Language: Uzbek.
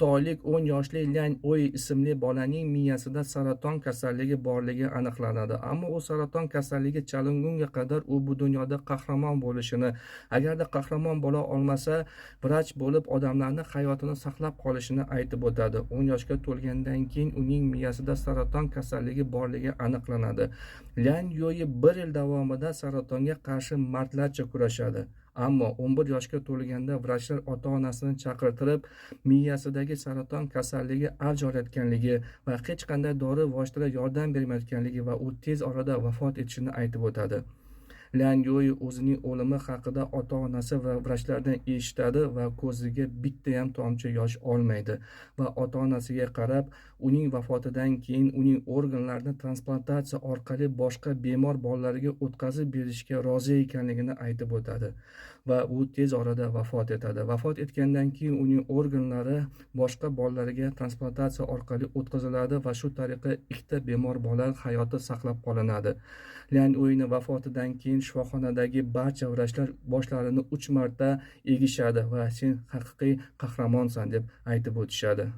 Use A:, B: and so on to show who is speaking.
A: Xitoylik 10 yoshli Liang Oyi ismli bolaning miyasida saraton kasalligi borligi aniqlanadi. Ammo u saraton kasalligiga chalingunga qadar u bu dunyoda qahramon bo'lishini, agarda qahramon bo'la olmasa, vrach bo'lib odamlarning hayotini saqlab qolishini aytib o'tadi. 10 yoshga to'lgandan keyin uning miyasida saraton kasalligi borligi aniqlanadi. Liang Oyi 1 yil davomida saratonga qarshi mardlarcha kurashadi. Ammo 11 yoshga to'lganda vrachlar ota-onasini chaqirtirib, miyasidagi saraton kasalligi avj olayotganligi va hech qanday dori vositalar yordam bermayotganligi va u tez orada vafot etishini aytib o'tadi. Liang Oyi o'zining o'limi haqida ota-onasi va vrachlardan eshitadi va ko'ziga bitta ham tomchi yosh olmaydi va ota-onasiga qarab, uning vafotidan keyin uning organlarini transplantatsiya orqali boshqa bemor bolalarga o'tkazib berishga rozi ekanligini aytib o'tadi va u tez orada vafot etadi. Vafot etgandan keyin uning organlari boshqa bolalarga transplantatsiya orqali o'tkaziladi va shu tariqa ikkita bemor bola hayoti saqlab qolinadi. Liang Oyining vafotidan keyin shifoxonadagi barcha vrachlar boshlarini 3 marta egishadi va sen haqiqiy qahramonsan deb aytib o'tishadi.